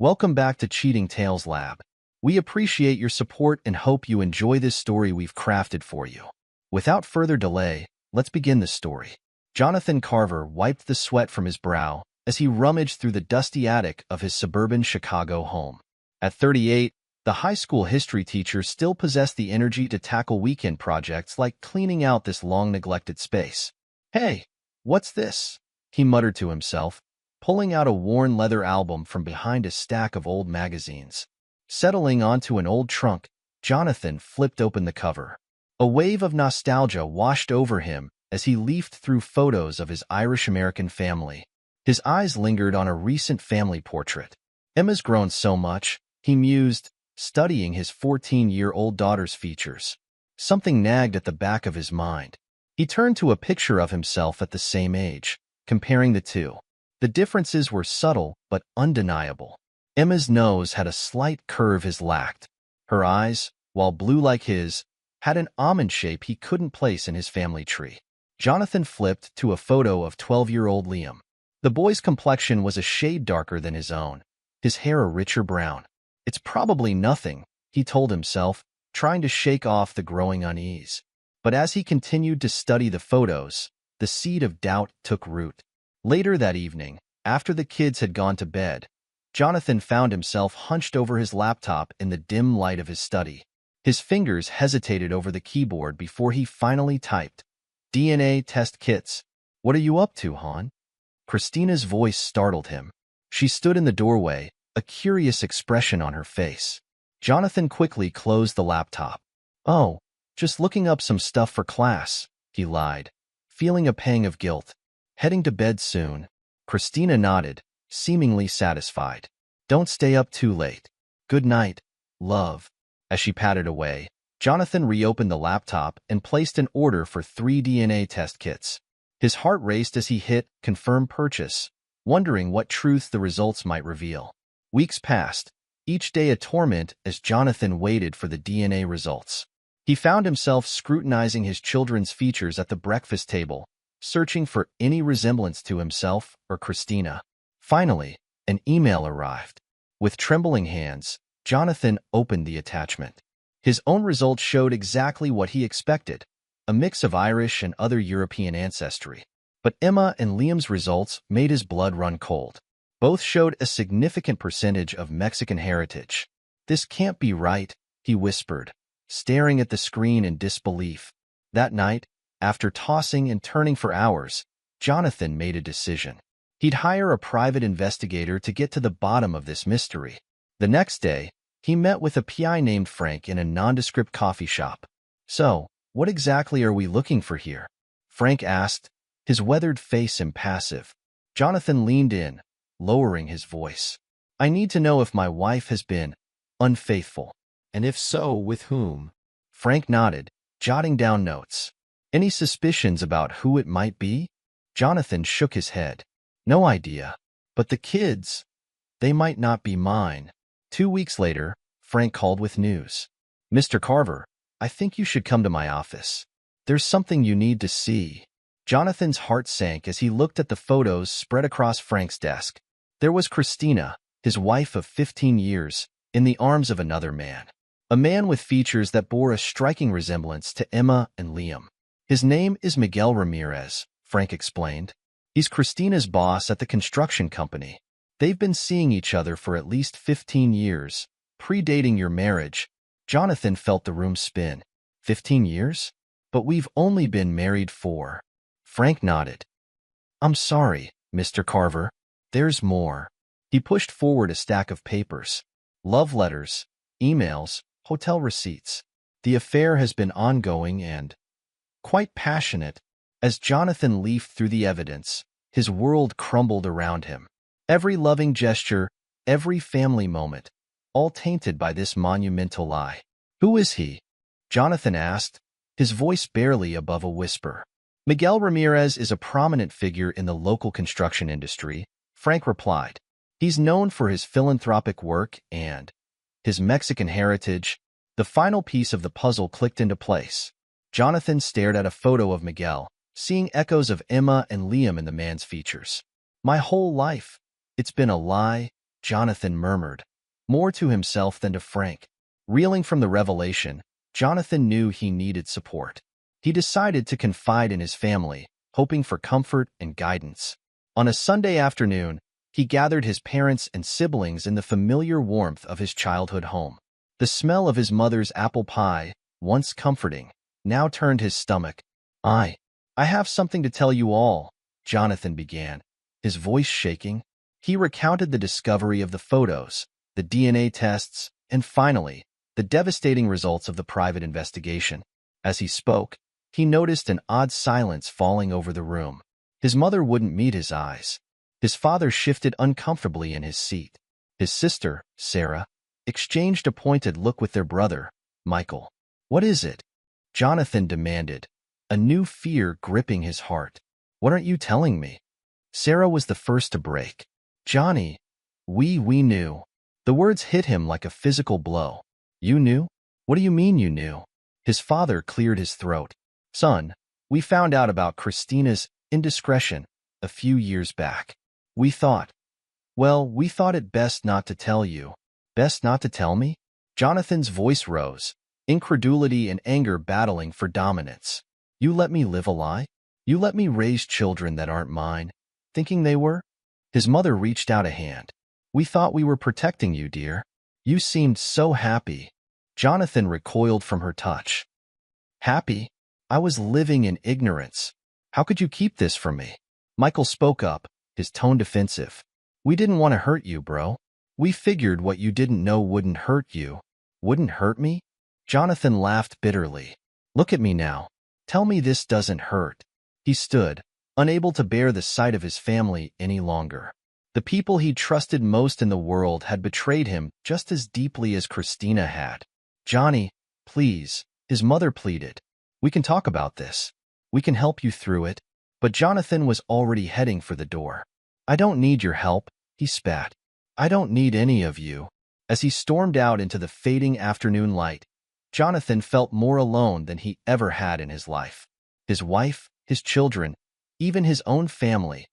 Welcome back to Cheating Tales Lab. We appreciate your support and hope you enjoy this story we've crafted for you. Without further delay, let's begin the story. Jonathan Carver wiped the sweat from his brow as he rummaged through the dusty attic of his suburban Chicago home. At 38, the high school history teacher still possessed the energy to tackle weekend projects like cleaning out this long-neglected space. "Hey, what's this?" he muttered to himself, pulling out a worn leather album from behind a stack of old magazines. Settling onto an old trunk, Jonathan flipped open the cover. A wave of nostalgia washed over him as he leafed through photos of his Irish-American family. His eyes lingered on a recent family portrait. "Emma's grown so much," he mused, studying his 14-year-old daughter's features. Something nagged at the back of his mind. He turned to a picture of himself at the same age, comparing the two. The differences were subtle but undeniable. Emma's nose had a slight curve his lacked. Her eyes, while blue like his, had an almond shape he couldn't place in his family tree. Jonathan flipped to a photo of 12-year-old Liam. The boy's complexion was a shade darker than his own, his hair a richer brown. "It's probably nothing," he told himself, trying to shake off the growing unease. But as he continued to study the photos, the seed of doubt took root. Later that evening, after the kids had gone to bed, Jonathan found himself hunched over his laptop in the dim light of his study. His fingers hesitated over the keyboard before he finally typed, "DNA test kits. What are you up to, hon?" Christina's voice startled him. She stood in the doorway, a curious expression on her face. Jonathan quickly closed the laptop. "Oh, just looking up some stuff for class," he lied, feeling a pang of guilt. "Heading to bed soon." Christina nodded, seemingly satisfied. "Don't stay up too late. Good night, love." As she patted away, Jonathan reopened the laptop and placed an order for 3 DNA test kits. His heart raced as he hit confirm purchase, wondering what truths the results might reveal. Weeks passed, each day a torment as Jonathan waited for the DNA results. He found himself scrutinizing his children's features at the breakfast table, searching for any resemblance to himself or Christina. Finally, an email arrived. With trembling hands, Jonathan opened the attachment. His own results showed exactly what he expected, a mix of Irish and other European ancestry. But Emma and Liam's results made his blood run cold. Both showed a significant percentage of Mexican heritage. "This can't be right," he whispered, staring at the screen in disbelief. That night, after tossing and turning for hours, Jonathan made a decision. He'd hire a private investigator to get to the bottom of this mystery. The next day, he met with a PI named Frank in a nondescript coffee shop. "So, what exactly are we looking for here?" Frank asked, his weathered face impassive. Jonathan leaned in, lowering his voice. "I need to know if my wife has been unfaithful. And if so, with whom?" Frank nodded, jotting down notes. "Any suspicions about who it might be?" Jonathan shook his head. "No idea. But the kids, they might not be mine." 2 weeks later, Frank called with news. "Mr. Carver, I think you should come to my office. There's something you need to see." Jonathan's heart sank as he looked at the photos spread across Frank's desk. There was Christina, his wife of 15 years, in the arms of another man. A man with features that bore a striking resemblance to Emma and Liam. "His name is Miguel Ramirez," Frank explained. "He's Christina's boss at the construction company. They've been seeing each other for at least 15 years, predating your marriage." Jonathan felt the room spin. 15 years? But we've only been married 4. Frank nodded. "I'm sorry, Mr. Carver. There's more." He pushed forward a stack of papers. Love letters, emails, hotel receipts. The affair has been ongoing and quite passionate. As Jonathan leafed through the evidence, his world crumbled around him. Every loving gesture, every family moment, all tainted by this monumental lie. "Who is he?" Jonathan asked, his voice barely above a whisper. "Miguel Ramirez is a prominent figure in the local construction industry," Frank replied. "He's known for his philanthropic work and his Mexican heritage." The final piece of the puzzle clicked into place. Jonathan stared at a photo of Miguel, seeing echoes of Emma and Liam in the man's features. "My whole life, it's been a lie," Jonathan murmured, more to himself than to Frank. Reeling from the revelation, Jonathan knew he needed support. He decided to confide in his family, hoping for comfort and guidance. On a Sunday afternoon, he gathered his parents and siblings in the familiar warmth of his childhood home. The smell of his mother's apple pie, once comforting, now turned his stomach. I have something to tell you all, Jonathan began, his voice shaking. He recounted the discovery of the photos, the DNA tests, and finally, the devastating results of the private investigation. As he spoke, he noticed an odd silence falling over the room. His mother wouldn't meet his eyes. His father shifted uncomfortably in his seat. His sister, Sarah, exchanged a pointed look with their brother, Michael. What is it? Jonathan demanded, a new fear gripping his heart. What aren't you telling me? Sarah was the first to break. Johnny, we knew. The words hit him like a physical blow. You knew? What do you mean you knew? His father cleared his throat. Son, we found out about Christina's indiscretion a few years back. We thought it best not to tell you. Best not to tell me? Jonathan's voice rose, incredulity and anger battling for dominance. You let me live a lie? You let me raise children that aren't mine, thinking they were? His mother reached out a hand. We thought we were protecting you, dear. You seemed so happy. Jonathan recoiled from her touch. Happy? I was living in ignorance. How could you keep this from me? Michael spoke up, his tone defensive. We didn't want to hurt you, bro. We figured what you didn't know wouldn't hurt you. Wouldn't hurt me? Jonathan laughed bitterly. Look at me now. Tell me this doesn't hurt. He stood, unable to bear the sight of his family any longer. The people he trusted most in the world had betrayed him just as deeply as Christina had. Johnny, please, his mother pleaded. We can talk about this. We can help you through it. But Jonathan was already heading for the door. I don't need your help, he spat. I don't need any of you. As he stormed out into the fading afternoon light, Jonathan felt more alone than he ever had in his life. His wife, his children, even his own family,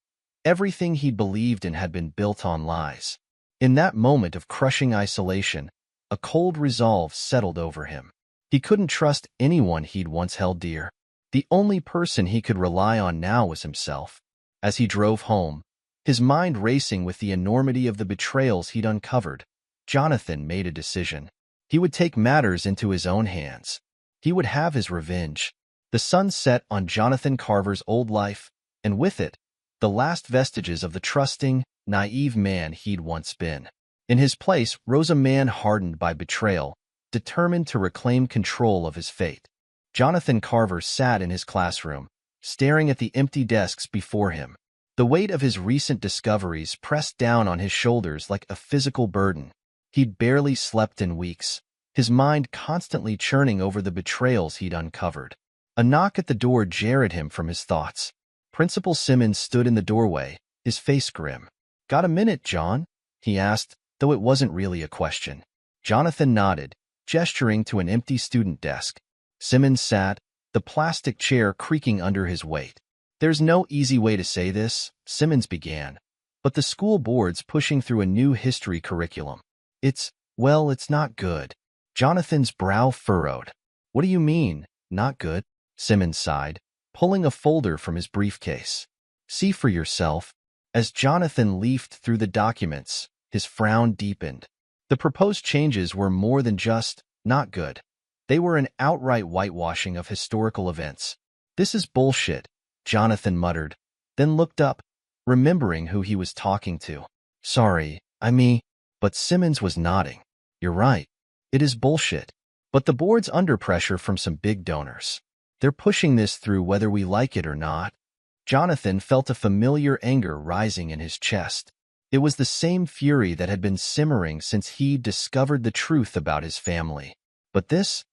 everything he believed in had been built on lies. In that moment of crushing isolation, a cold resolve settled over him. He couldn't trust anyone he'd once held dear. The only person he could rely on now was himself. As he drove home, his mind racing with the enormity of the betrayals he'd uncovered, Jonathan made a decision. He would take matters into his own hands. He would have his revenge. The sun set on Jonathan Carver's old life, and with it, the last vestiges of the trusting, naive man he'd once been. In his place rose a man hardened by betrayal, determined to reclaim control of his fate. Jonathan Carver sat in his classroom, staring at the empty desks before him. The weight of his recent discoveries pressed down on his shoulders like a physical burden. He'd barely slept in weeks, his mind constantly churning over the betrayals he'd uncovered. A knock at the door jarred him from his thoughts. Principal Simmons stood in the doorway, his face grim. Got a minute, John? He asked, though it wasn't really a question. Jonathan nodded, gesturing to an empty student desk. Simmons sat, the plastic chair creaking under his weight. There's no easy way to say this, Simmons began, but the school board's pushing through a new history curriculum. It's not good. Jonathan's brow furrowed. What do you mean, not good? Simmons sighed, pulling a folder from his briefcase. See for yourself. As Jonathan leafed through the documents, his frown deepened. The proposed changes were more than just not good. They were an outright whitewashing of historical events. This is bullshit, Jonathan muttered, then looked up, remembering who he was talking to. Sorry, but Simmons was nodding. You're right. It is bullshit. But the board's under pressure from some big donors. They're pushing this through whether we like it or not. Jonathan felt a familiar anger rising in his chest. It was the same fury that had been simmering since he discovered the truth about his family. But this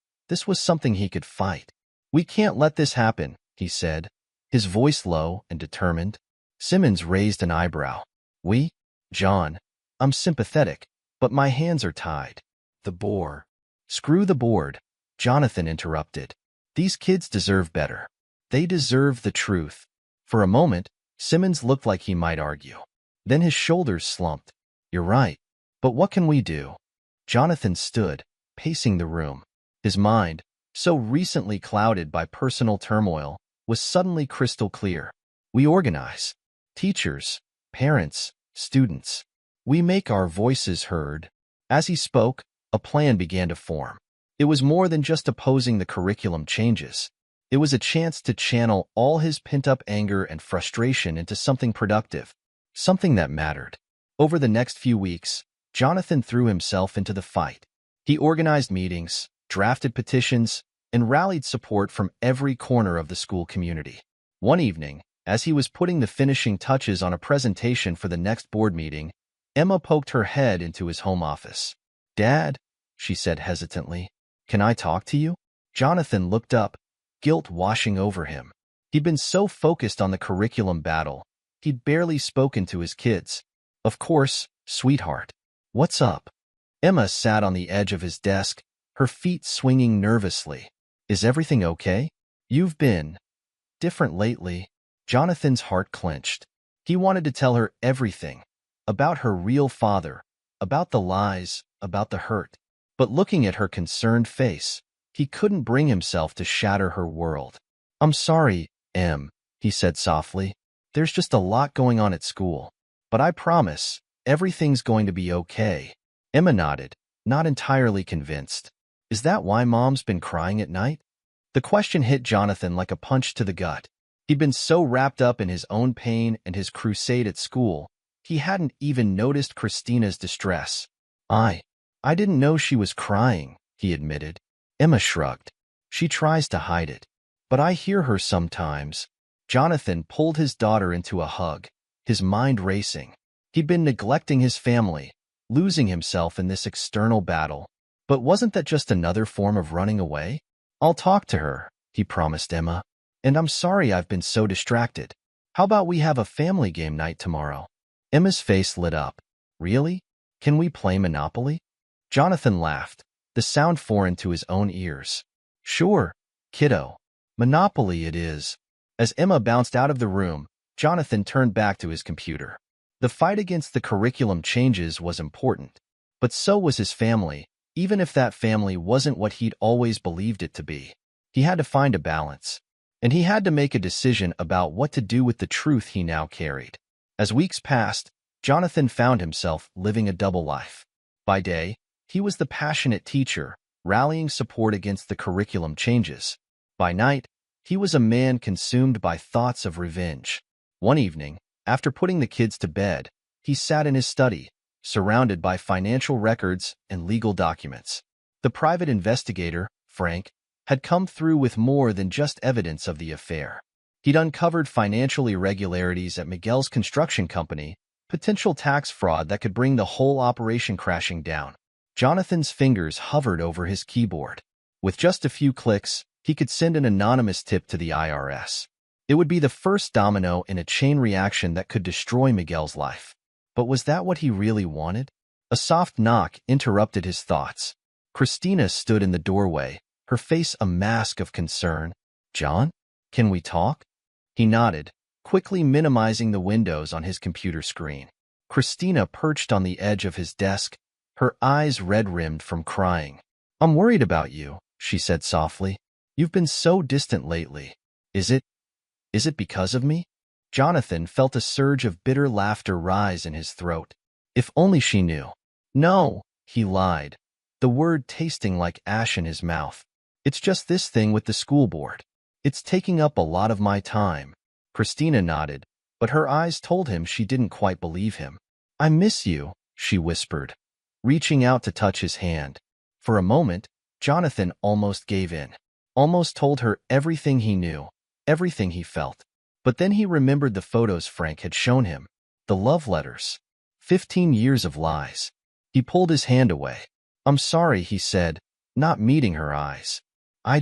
was something he could fight. We can't let this happen, he said, his voice low and determined. Simmons raised an eyebrow. We? John, I'm sympathetic, but my hands are tied. The board. Screw the board, Jonathan interrupted. These kids deserve better. They deserve the truth. For a moment, Simmons looked like he might argue. Then his shoulders slumped. You're right. But what can we do? Jonathan stood, pacing the room. His mind, so recently clouded by personal turmoil, was suddenly crystal clear. We organize. Teachers, parents, students. We make our voices heard. As he spoke, a plan began to form. It was more than just opposing the curriculum changes. It was a chance to channel all his pent-up anger and frustration into something productive, something that mattered. Over the next few weeks, Jonathan threw himself into the fight. He organized meetings, drafted petitions, and rallied support from every corner of the school community. One evening, as he was putting the finishing touches on a presentation for the next board meeting, Emma poked her head into his home office. "Dad," she said hesitantly, "can I talk to you?" Jonathan looked up, guilt washing over him. He'd been so focused on the curriculum battle, he'd barely spoken to his kids. "Of course, sweetheart. What's up?" Emma sat on the edge of his desk, her feet swinging nervously. "Is everything okay? You've been different lately." Jonathan's heart clenched. He wanted to tell her everything, about her real father, about the lies, about the hurt. But looking at her concerned face, he couldn't bring himself to shatter her world. "I'm sorry, Em," he said softly. "There's just a lot going on at school. But I promise, everything's going to be okay." Emma nodded, not entirely convinced. "Is that why Mom's been crying at night?" The question hit Jonathan like a punch to the gut. He'd been so wrapped up in his own pain and his crusade at school, he hadn't even noticed Christina's distress. I didn't know she was crying," he admitted. Emma shrugged. "She tries to hide it. But I hear her sometimes." Jonathan pulled his daughter into a hug, his mind racing. He'd been neglecting his family, losing himself in this external battle. But wasn't that just another form of running away? "I'll talk to her," he promised Emma. "And I'm sorry I've been so distracted. How about we have a family game night tomorrow?" Emma's face lit up. "Really? Can we play Monopoly?" Jonathan laughed, the sound foreign to his own ears. "Sure, kiddo. Monopoly it is." As Emma bounced out of the room, Jonathan turned back to his computer. The fight against the curriculum changes was important, but so was his family, even if that family wasn't what he'd always believed it to be. He had to find a balance, and he had to make a decision about what to do with the truth he now carried. As weeks passed, Jonathan found himself living a double life. By day, he was the passionate teacher, rallying support against the curriculum changes. By night, he was a man consumed by thoughts of revenge. One evening, after putting the kids to bed, he sat in his study, surrounded by financial records and legal documents. The private investigator, Frank, had come through with more than just evidence of the affair. He'd uncovered financial irregularities at Miguel's construction company, potential tax fraud that could bring the whole operation crashing down. Jonathan's fingers hovered over his keyboard. With just a few clicks, he could send an anonymous tip to the IRS. It would be the first domino in a chain reaction that could destroy Miguel's life. But was that what he really wanted? A soft knock interrupted his thoughts. Christina stood in the doorway, her face a mask of concern. "John, can we talk?" He nodded, quickly minimizing the windows on his computer screen. Christina perched on the edge of his desk, her eyes red-rimmed from crying. "I'm worried about you," she said softly. "You've been so distant lately. Is it because of me?" Jonathan felt a surge of bitter laughter rise in his throat. If only she knew. "No," he lied, the word tasting like ash in his mouth. "It's just this thing with the school board. It's taking up a lot of my time." Christina nodded, but her eyes told him she didn't quite believe him. "I miss you," she whispered, reaching out to touch his hand. For a moment, Jonathan almost gave in, almost told her everything he knew, everything he felt. But then he remembered the photos Frank had shown him, the love letters. 15 years of lies. He pulled his hand away. "I'm sorry," he said, not meeting her eyes. I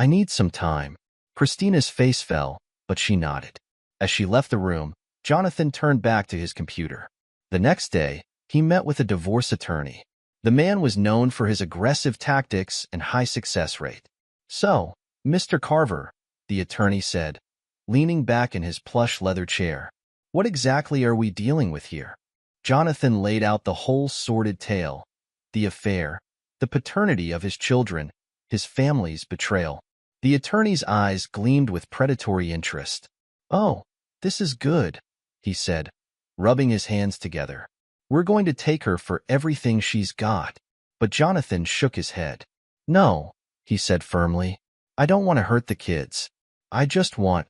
need some time." Christina's face fell, but she nodded. As she left the room, Jonathan turned back to his computer. The next day, he met with a divorce attorney. The man was known for his aggressive tactics and high success rate. "So, Mr. Carver," the attorney said, leaning back in his plush leather chair, "what exactly are we dealing with here?" Jonathan laid out the whole sordid tale, the affair, the paternity of his children, his family's betrayal. The attorney's eyes gleamed with predatory interest. "Oh, this is good," he said, rubbing his hands together. "We're going to take her for everything she's got." But Jonathan shook his head. "No," he said firmly. "I don't want to hurt the kids. I just want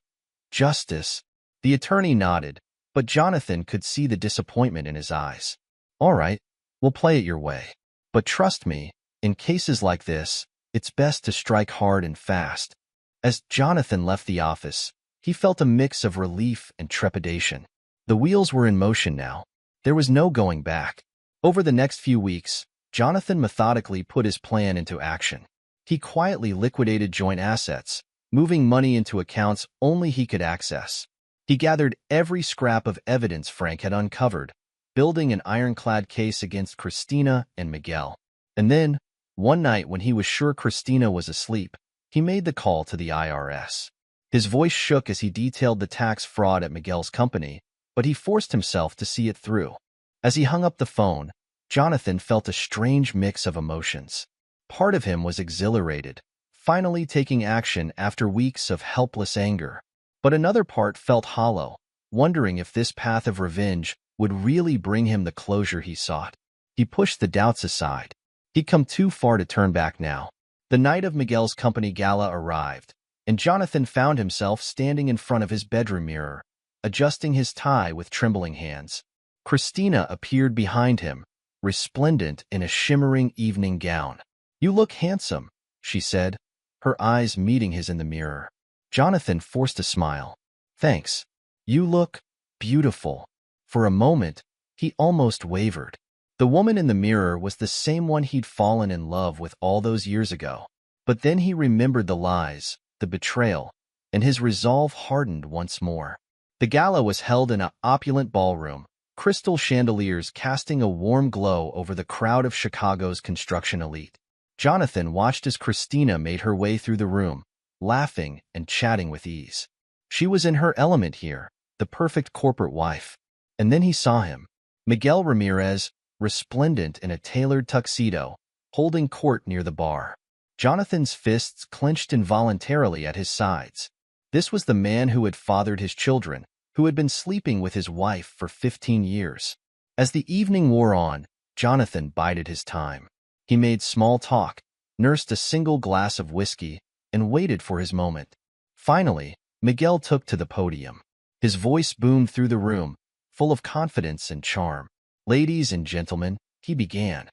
justice." The attorney nodded, but Jonathan could see the disappointment in his eyes. "All right, we'll play it your way. But trust me, in cases like this, it's best to strike hard and fast." As Jonathan left the office, he felt a mix of relief and trepidation. The wheels were in motion now. There was no going back. Over the next few weeks, Jonathan methodically put his plan into action. He quietly liquidated joint assets, moving money into accounts only he could access. He gathered every scrap of evidence Frank had uncovered, building an ironclad case against Christina and Miguel. And then, one night when he was sure Christina was asleep, he made the call to the IRS. His voice shook as he detailed the tax fraud at Miguel's company, but he forced himself to see it through. As he hung up the phone, Jonathan felt a strange mix of emotions. Part of him was exhilarated, finally taking action after weeks of helpless anger. But another part felt hollow, wondering if this path of revenge would really bring him the closure he sought. He pushed the doubts aside. He'd come too far to turn back now. The night of Miguel's company gala arrived, and Jonathan found himself standing in front of his bedroom mirror, adjusting his tie with trembling hands. Christina appeared behind him, resplendent in a shimmering evening gown. "You look handsome," she said, her eyes meeting his in the mirror. Jonathan forced a smile. "Thanks. You look beautiful." For a moment, he almost wavered. The woman in the mirror was the same one he'd fallen in love with all those years ago. But then he remembered the lies, the betrayal, and his resolve hardened once more. The gala was held in an opulent ballroom, crystal chandeliers casting a warm glow over the crowd of Chicago's construction elite. Jonathan watched as Christina made her way through the room, laughing and chatting with ease. She was in her element here, the perfect corporate wife. And then he saw him, Miguel Ramirez, resplendent in a tailored tuxedo, holding court near the bar. Jonathan's fists clenched involuntarily at his sides. This was the man who had fathered his children, who had been sleeping with his wife for 15 years. As the evening wore on, Jonathan bided his time. He made small talk, nursed a single glass of whiskey, and waited for his moment. Finally, Miguel took to the podium. His voice boomed through the room, full of confidence and charm. "Ladies and gentlemen," he began,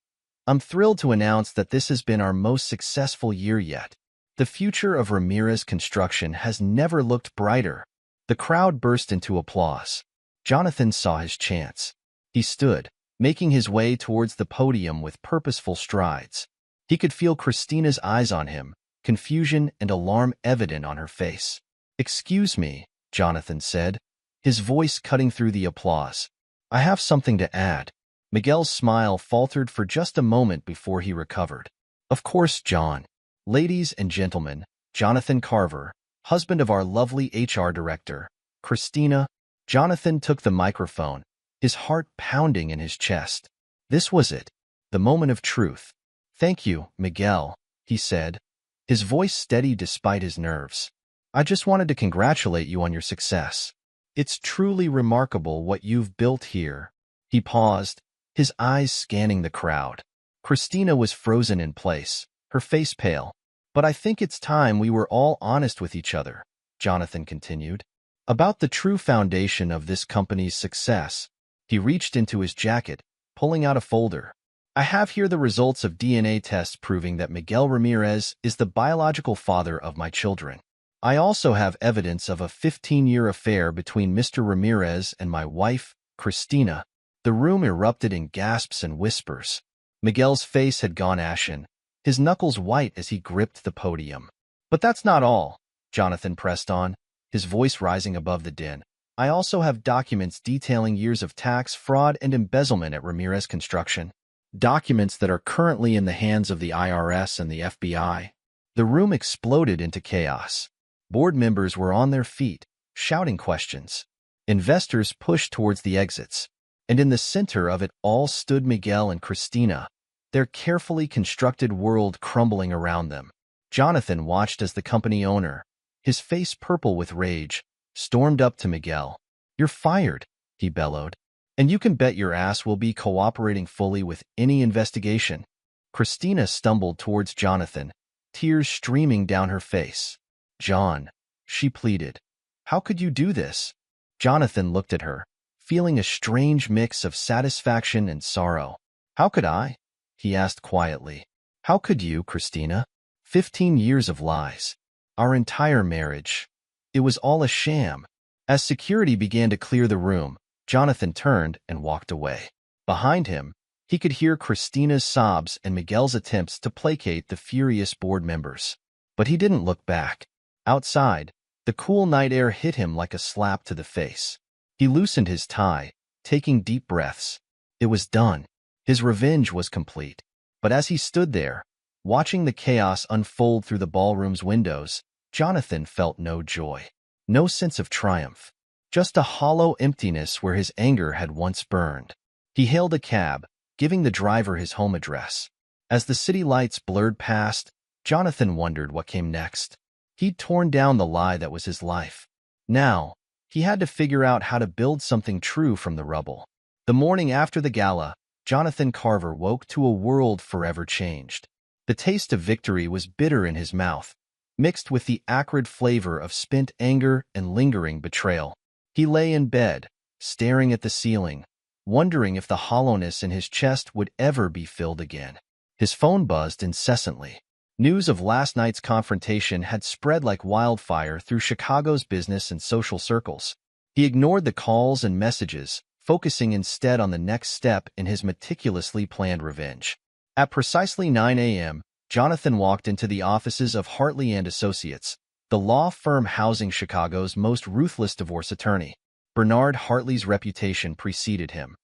"I'm thrilled to announce that this has been our most successful year yet. The future of Ramirez Construction has never looked brighter." The crowd burst into applause. Jonathan saw his chance. He stood, making his way towards the podium with purposeful strides. He could feel Christina's eyes on him, confusion and alarm evident on her face. "Excuse me," Jonathan said, his voice cutting through the applause. "I have something to add." Miguel's smile faltered for just a moment before he recovered. "Of course, John. Ladies and gentlemen, Jonathan Carver, husband of our lovely HR director, Christina." Jonathan took the microphone, his heart pounding in his chest. This was it, the moment of truth. "Thank you, Miguel," he said, his voice steady despite his nerves. "I just wanted to congratulate you on your success. It's truly remarkable what you've built here." He paused, his eyes scanning the crowd. Christina was frozen in place, her face pale. "But I think it's time we were all honest with each other," Jonathan continued, "about the true foundation of this company's success." He reached into his jacket, pulling out a folder. "I have here the results of DNA tests proving that Miguel Ramirez is the biological father of my children. I also have evidence of a 15-year affair between Mr. Ramirez and my wife, Christina." The room erupted in gasps and whispers. Miguel's face had gone ashen, his knuckles white as he gripped the podium. "But that's not all," Jonathan pressed on, his voice rising above the din. "I also have documents detailing years of tax fraud and embezzlement at Ramirez Construction. Documents that are currently in the hands of the IRS and the FBI." The room exploded into chaos. Board members were on their feet, shouting questions. Investors pushed towards the exits. and in the center of it all stood Miguel and Christina, their carefully constructed world crumbling around them. Jonathan watched as the company owner, his face purple with rage, stormed up to Miguel. "You're fired," he bellowed. "And you can bet your ass we'll be cooperating fully with any investigation." Christina stumbled towards Jonathan, tears streaming down her face. "John," she pleaded, "how could you do this?" Jonathan looked at her, feeling a strange mix of satisfaction and sorrow. "How could I?" he asked quietly. "How could you, Christina? 15 years of lies. Our entire marriage. It was all a sham." As security began to clear the room, Jonathan turned and walked away. Behind him, he could hear Christina's sobs and Miguel's attempts to placate the furious board members. But he didn't look back. Outside, the cool night air hit him like a slap to the face. He loosened his tie, taking deep breaths. It was done. His revenge was complete. But as he stood there, watching the chaos unfold through the ballroom's windows, Jonathan felt no joy, no sense of triumph, just a hollow emptiness where his anger had once burned. He hailed a cab, giving the driver his home address. As the city lights blurred past, Jonathan wondered what came next. He'd torn down the lie that was his life. Now, he had to figure out how to build something true from the rubble. The morning after the gala, Jonathan Carver woke to a world forever changed. The taste of victory was bitter in his mouth, mixed with the acrid flavor of spent anger and lingering betrayal. He lay in bed, staring at the ceiling, wondering if the hollowness in his chest would ever be filled again. His phone buzzed incessantly. News of last night's confrontation had spread like wildfire through Chicago's business and social circles. He ignored the calls and messages, focusing instead on the next step in his meticulously planned revenge. At precisely 9 a.m., Jonathan walked into the offices of Hartley & Associates, the law firm housing Chicago's most ruthless divorce attorney. Bernard Hartley's reputation preceded him.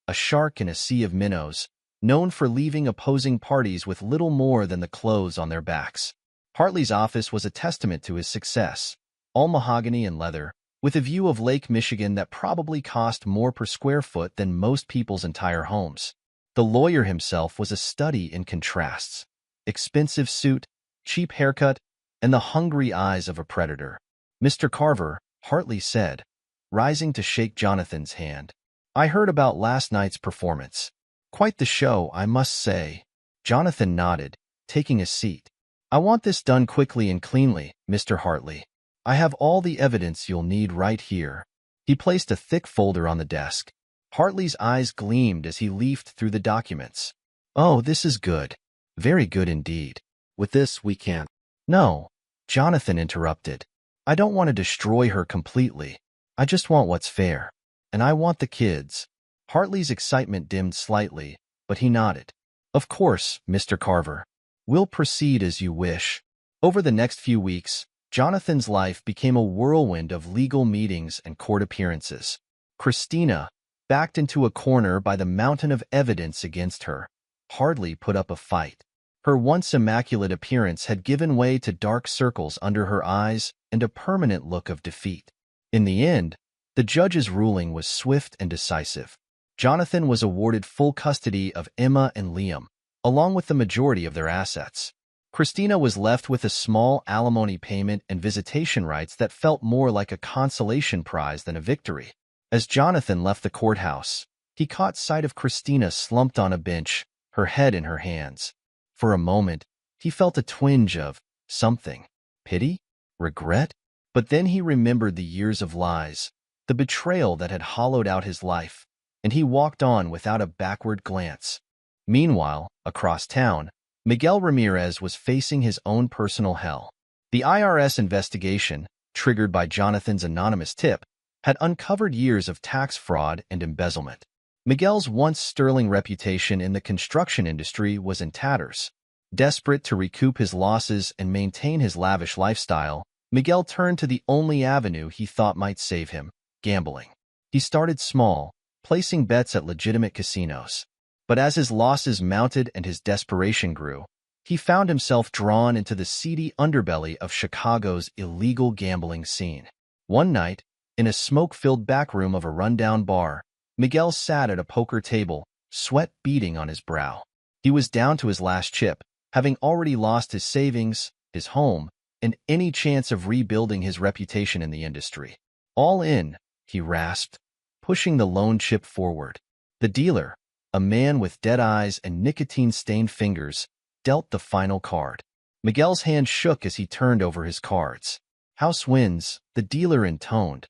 A shark in a sea of minnows, known for leaving opposing parties with little more than the clothes on their backs. Hartley's office was a testament to his success, all mahogany and leather, with a view of Lake Michigan that probably cost more per square foot than most people's entire homes. The lawyer himself was a study in contrasts. Expensive suit, cheap haircut, and the hungry eyes of a predator. "Mr. Carver," Hartley said, rising to shake Jonathan's hand. "I heard about last night's performance. Quite the show, I must say." Jonathan nodded, taking a seat. "I want this done quickly and cleanly, Mr. Hartley. I have all the evidence you'll need right here." He placed a thick folder on the desk. Hartley's eyes gleamed as he leafed through the documents. "Oh, this is good. Very good indeed. With this, we can't—" "No," Jonathan interrupted. "I don't want to destroy her completely. I just want what's fair. And I want the kids." Hartley's excitement dimmed slightly, but he nodded. "Of course, Mr. Carver. We'll proceed as you wish." Over the next few weeks, Jonathan's life became a whirlwind of legal meetings and court appearances. Christina, backed into a corner by the mountain of evidence against her, hardly put up a fight. Her once immaculate appearance had given way to dark circles under her eyes and a permanent look of defeat. In the end, the judge's ruling was swift and decisive. Jonathan was awarded full custody of Emma and Liam, along with the majority of their assets. Christina was left with a small alimony payment and visitation rights that felt more like a consolation prize than a victory. As Jonathan left the courthouse, he caught sight of Christina slumped on a bench, her head in her hands. For a moment, he felt a twinge of something. Pity? Regret? But then he remembered the years of lies, the betrayal that had hollowed out his life, and he walked on without a backward glance. Meanwhile, across town, Miguel Ramirez was facing his own personal hell. The IRS investigation, triggered by Jonathan's anonymous tip, had uncovered years of tax fraud and embezzlement. Miguel's once sterling reputation in the construction industry was in tatters. Desperate to recoup his losses and maintain his lavish lifestyle, Miguel turned to the only avenue he thought might save him: gambling. He started small, placing bets at legitimate casinos. But as his losses mounted and his desperation grew, he found himself drawn into the seedy underbelly of Chicago's illegal gambling scene. One night, in a smoke-filled back room of a rundown bar, Miguel sat at a poker table, sweat beading on his brow. He was down to his last chip, having already lost his savings, his home, and any chance of rebuilding his reputation in the industry. All in, he rasped, pushing the lone chip forward. The dealer, a man with dead eyes and nicotine-stained fingers, dealt the final card. Miguel's hand shook as he turned over his cards. "House wins," the dealer intoned,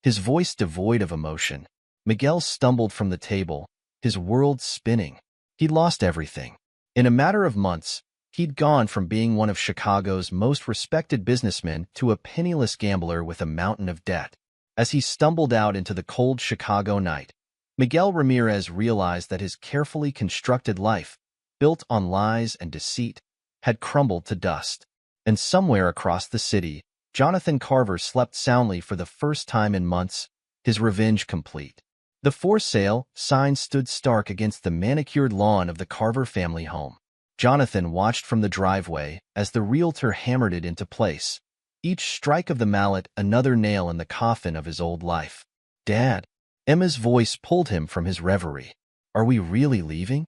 his voice devoid of emotion. Miguel stumbled from the table, his world spinning. He'd lost everything. In a matter of months, he'd gone from being one of Chicago's most respected businessmen to a penniless gambler with a mountain of debt. As he stumbled out into the cold Chicago night, Miguel Ramirez realized that his carefully constructed life, built on lies and deceit, had crumbled to dust. And somewhere across the city, Jonathan Carver slept soundly for the first time in months, his revenge complete. The "for sale" sign stood stark against the manicured lawn of the Carver family home. Jonathan watched from the driveway as the realtor hammered it into place, each strike of the mallet another nail in the coffin of his old life. "Dad," Emma's voice pulled him from his reverie. "Are we really leaving?"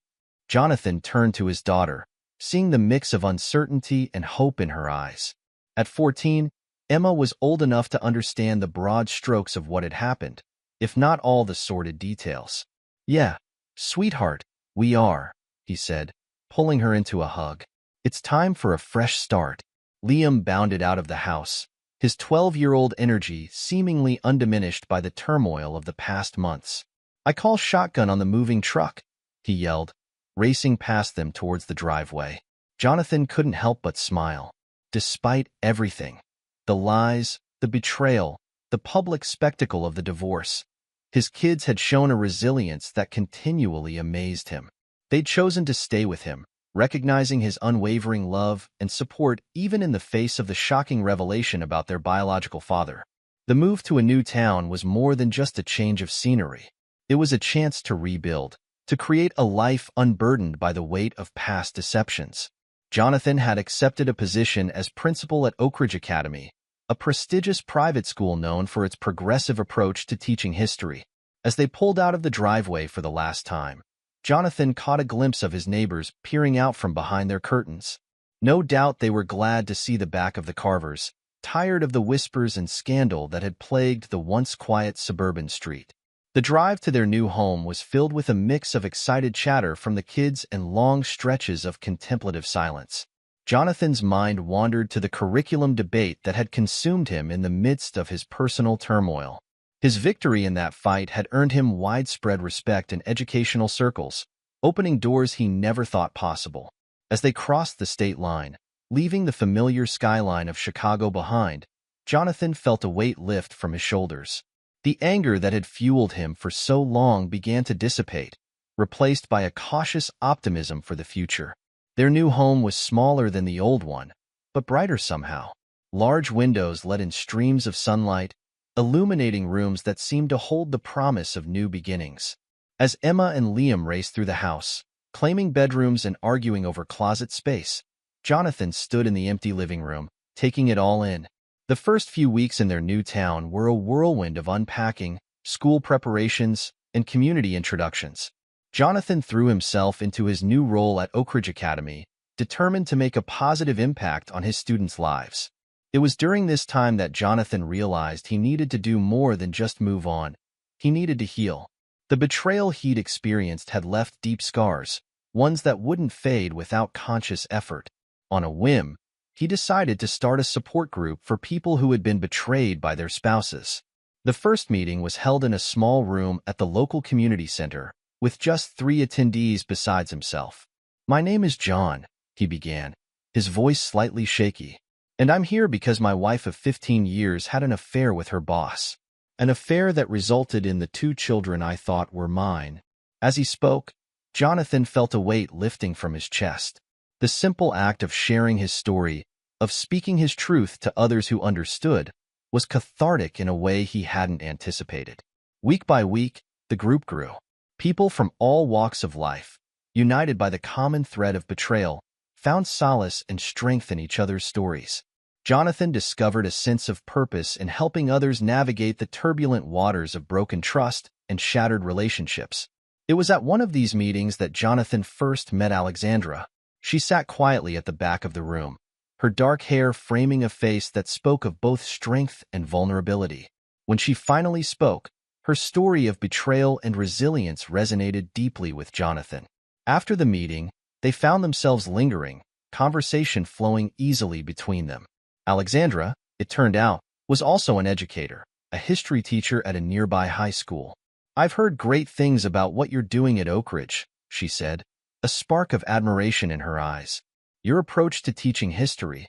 Jonathan turned to his daughter, seeing the mix of uncertainty and hope in her eyes. At 14, Emma was old enough to understand the broad strokes of what had happened, if not all the sordid details. "Yeah, sweetheart, we are," he said, pulling her into a hug. "It's time for a fresh start." Liam bounded out of the house, his 12-year-old energy seemingly undiminished by the turmoil of the past months. "I call shotgun on the moving truck," he yelled, racing past them towards the driveway. Jonathan couldn't help but smile. Despite everything, the lies, the betrayal, the public spectacle of the divorce, his kids had shown a resilience that continually amazed him. They'd chosen to stay with him, recognizing his unwavering love and support even in the face of the shocking revelation about their biological father. The move to a new town was more than just a change of scenery. It was a chance to rebuild, to create a life unburdened by the weight of past deceptions. Jonathan had accepted a position as principal at Oak Ridge Academy, a prestigious private school known for its progressive approach to teaching history. As they pulled out of the driveway for the last time, Jonathan caught a glimpse of his neighbors peering out from behind their curtains. No doubt they were glad to see the back of the Carvers, tired of the whispers and scandal that had plagued the once quiet suburban street. The drive to their new home was filled with a mix of excited chatter from the kids and long stretches of contemplative silence. Jonathan's mind wandered to the curriculum debate that had consumed him in the midst of his personal turmoil. His victory in that fight had earned him widespread respect in educational circles, opening doors he never thought possible. As they crossed the state line, leaving the familiar skyline of Chicago behind, Jonathan felt a weight lift from his shoulders. The anger that had fueled him for so long began to dissipate, replaced by a cautious optimism for the future. Their new home was smaller than the old one, but brighter somehow. Large windows let in streams of sunlight, illuminating rooms that seemed to hold the promise of new beginnings. As Emma and Liam raced through the house, claiming bedrooms and arguing over closet space, Jonathan stood in the empty living room, taking it all in. The first few weeks in their new town were a whirlwind of unpacking, school preparations, and community introductions. Jonathan threw himself into his new role at Oak Ridge Academy, determined to make a positive impact on his students' lives. It was during this time that Jonathan realized he needed to do more than just move on. He needed to heal. The betrayal he'd experienced had left deep scars, ones that wouldn't fade without conscious effort. On a whim, he decided to start a support group for people who had been betrayed by their spouses. The first meeting was held in a small room at the local community center, with just 3 attendees besides himself. "My name is John," he began, his voice slightly shaky, "and I'm here because my wife of 15 years had an affair with her boss. An affair that resulted in the 2 children I thought were mine." As he spoke, Jonathan felt a weight lifting from his chest. The simple act of sharing his story, of speaking his truth to others who understood, was cathartic in a way he hadn't anticipated. Week by week, the group grew. People from all walks of life, united by the common thread of betrayal, found solace and strength in each other's stories. Jonathan discovered a sense of purpose in helping others navigate the turbulent waters of broken trust, and shattered relationships. It was at one of these meetings that Jonathan first met Alexandra. She sat quietly at the back of the room, her dark hair framing a face that spoke of both strength and vulnerability. When she finally spoke, her story of betrayal and resilience resonated deeply with Jonathan. After the meeting, they found themselves lingering, conversation flowing easily between them. Alexandra, it turned out, was also an educator, a history teacher at a nearby high school. "I've heard great things about what you're doing at Oak Ridge," she said, a spark of admiration in her eyes. "Your approach to teaching history,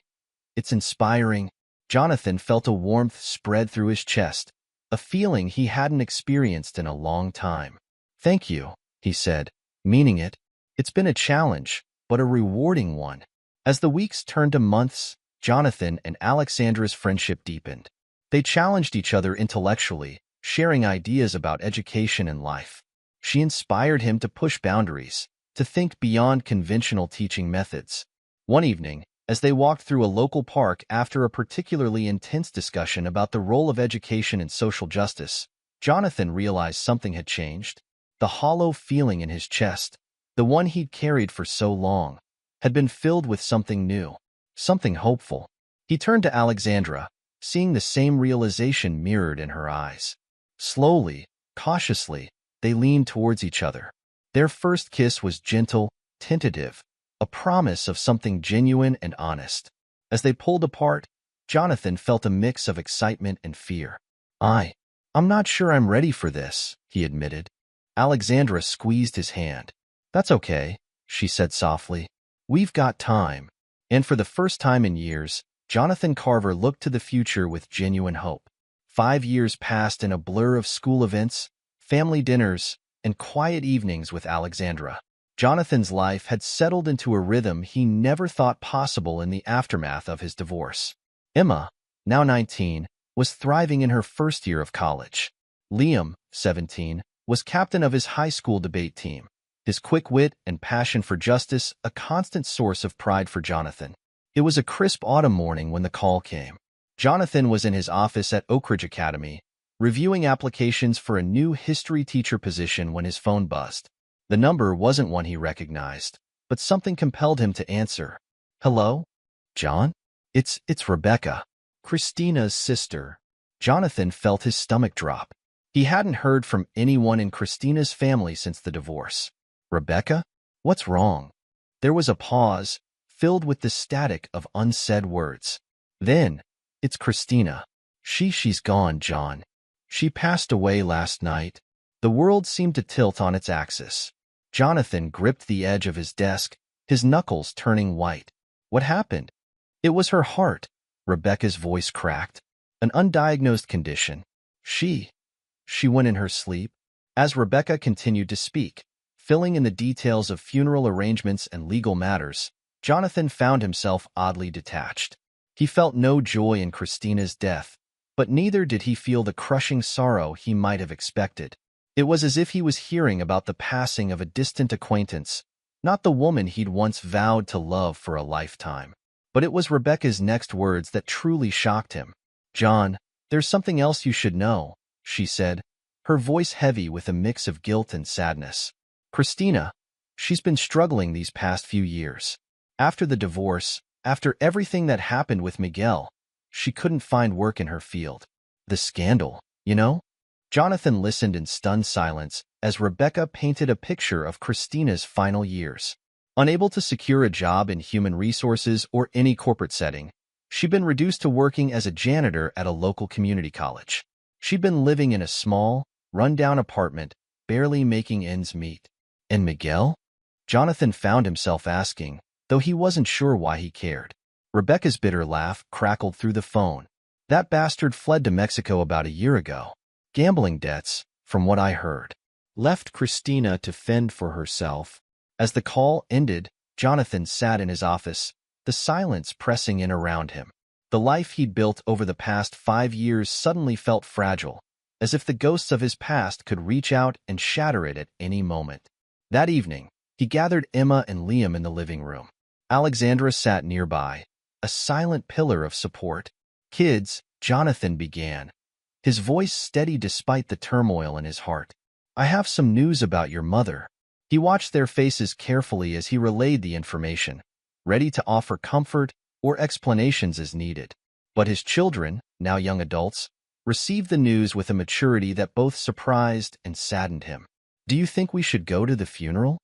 it's inspiring." Jonathan felt a warmth spread through his chest, a feeling he hadn't experienced in a long time. "Thank you," he said, meaning it. "It's been a challenge, but a rewarding one." As the weeks turned to months, Jonathan and Alexandra's friendship deepened. They challenged each other intellectually, sharing ideas about education and life. She inspired him to push boundaries, to think beyond conventional teaching methods. One evening, as they walked through a local park after a particularly intense discussion about the role of education in social justice, Jonathan realized something had changed. The hollow feeling in his chest, the one he'd carried for so long, had been filled with something new, something hopeful. He turned to Alexandra, seeing the same realization mirrored in her eyes. Slowly, cautiously, they leaned towards each other. Their first kiss was gentle, tentative, a promise of something genuine and honest. As they pulled apart, Jonathan felt a mix of excitement and fear. I'm not sure I'm ready for this," he admitted. Alexandra squeezed his hand. "That's okay," she said softly. "We've got time." And for the first time in years, Jonathan Carver looked to the future with genuine hope. 5 years passed in a blur of school events, family dinners, and quiet evenings with Alexandra. Jonathan's life had settled into a rhythm he never thought possible in the aftermath of his divorce. Emma, now 19, was thriving in her first year of college. Liam, 17, was captain of his high school debate team, his quick wit and passion for justice a constant source of pride for Jonathan. It was a crisp autumn morning when the call came. Jonathan was in his office at Oak Ridge Academy, reviewing applications for a new history teacher position when his phone buzzed. The number wasn't one he recognized, but something compelled him to answer. "Hello? John? It's Rebecca, Christina's sister." Jonathan felt his stomach drop. He hadn't heard from anyone in Christina's family since the divorce. "Rebecca? What's wrong?" There was a pause, filled with the static of unsaid words. Then, "It's Christina. She's gone, John. She passed away last night." The world seemed to tilt on its axis. Jonathan gripped the edge of his desk, his knuckles turning white. "What happened?" "It was her heart," Rebecca's voice cracked. "An undiagnosed condition. She went in her sleep." As Rebecca continued to speak, filling in the details of funeral arrangements and legal matters, Jonathan found himself oddly detached. He felt no joy in Christina's death, but neither did he feel the crushing sorrow he might have expected. It was as if he was hearing about the passing of a distant acquaintance, not the woman he'd once vowed to love for a lifetime. But it was Rebecca's next words that truly shocked him. "John, there's something else you should know," she said, her voice heavy with a mix of guilt and sadness. "Christina, she's been struggling these past few years. After the divorce, after everything that happened with Miguel, she couldn't find work in her field. The scandal, you know?" Jonathan listened in stunned silence as Rebecca painted a picture of Christina's final years. Unable to secure a job in human resources or any corporate setting, she'd been reduced to working as a janitor at a local community college. She'd been living in a small, run-down apartment, barely making ends meet. And Miguel? Jonathan found himself asking, though he wasn't sure why he cared. Rebecca's bitter laugh crackled through the phone. "That bastard fled to Mexico about a year ago. Gambling debts, from what I heard. Left Christina to fend for herself." As the call ended, Jonathan sat in his office, the silence pressing in around him. The life he'd built over the past 5 years suddenly felt fragile, as if the ghosts of his past could reach out and shatter it at any moment. That evening, he gathered Emma and Liam in the living room. Alexandra sat nearby, a silent pillar of support. "Kids," Jonathan began, his voice steady despite the turmoil in his heart. I have some news about your mother. He watched their faces carefully as he relayed the information, ready to offer comfort or explanations as needed. But his children, now young adults, received the news with a maturity that both surprised and saddened him. Do you think we should go to the funeral?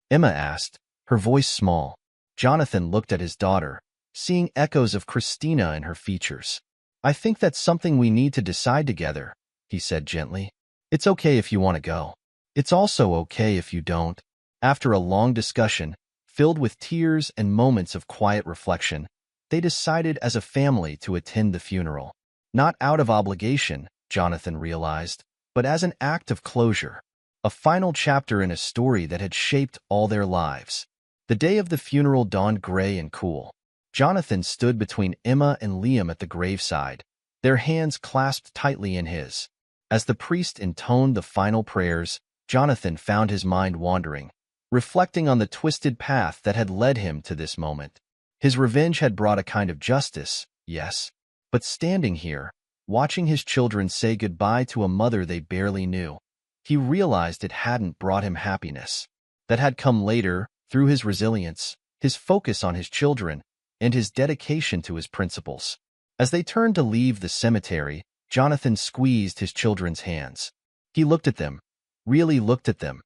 Emma asked, her voice small. Jonathan looked at his daughter, seeing echoes of Christina in her features. I think that's something we need to decide together, he said gently. It's okay if you want to go. It's also okay if you don't. After a long discussion, filled with tears and moments of quiet reflection, they decided as a family to attend the funeral. Not out of obligation, Jonathan realized, but as an act of closure. A final chapter in a story that had shaped all their lives. The day of the funeral dawned gray and cool. Jonathan stood between Emma and Liam at the graveside, their hands clasped tightly in his. As the priest intoned the final prayers, Jonathan found his mind wandering, reflecting on the twisted path that had led him to this moment. His revenge had brought a kind of justice, yes, but standing here, watching his children say goodbye to a mother they barely knew, he realized it hadn't brought him happiness. That had come later, through his resilience, his focus on his children, and his dedication to his principles. As they turned to leave the cemetery, Jonathan squeezed his children's hands. He looked at them, really looked at them,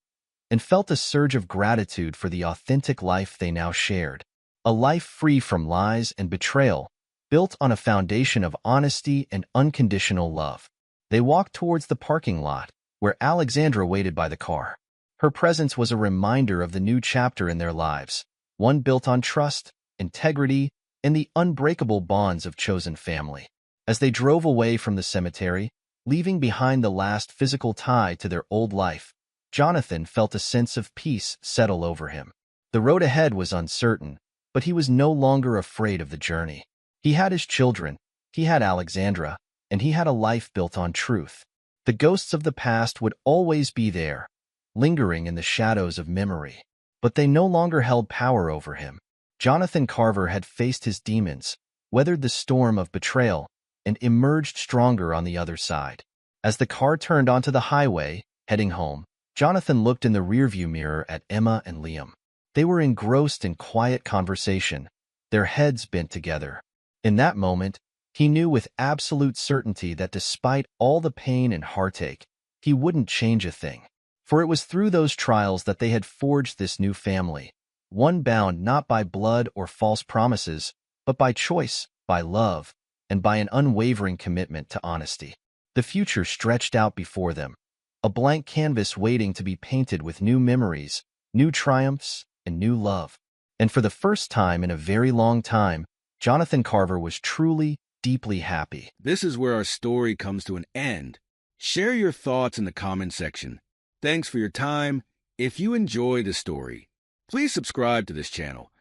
and felt a surge of gratitude for the authentic life they now shared. A life free from lies and betrayal, built on a foundation of honesty and unconditional love. They walked towards the parking lot, where Alexandra waited by the car. Her presence was a reminder of the new chapter in their lives, one built on trust, integrity, and the unbreakable bonds of chosen family. As they drove away from the cemetery, leaving behind the last physical tie to their old life, Jonathan felt a sense of peace settle over him. The road ahead was uncertain, but he was no longer afraid of the journey. He had his children, he had Alexandra, and he had a life built on truth. The ghosts of the past would always be there, lingering in the shadows of memory, but they no longer held power over him. Jonathan Carver had faced his demons, weathered the storm of betrayal, and emerged stronger on the other side. As the car turned onto the highway, heading home, Jonathan looked in the rearview mirror at Emma and Liam. They were engrossed in quiet conversation, their heads bent together. In that moment, he knew with absolute certainty that despite all the pain and heartache, he wouldn't change a thing. For it was through those trials that they had forged this new family, one bound not by blood or false promises, but by choice, by love, and by an unwavering commitment to honesty. The future stretched out before them, a blank canvas waiting to be painted with new memories, new triumphs, and new love. And for the first time in a very long time, Jonathan Carver was truly, deeply happy. This is where our story comes to an end. Share your thoughts in the comment section. Thanks for your time. If you enjoy the story, please subscribe to this channel.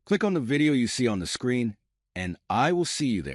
Click on the video you see on the screen, and I will see you there.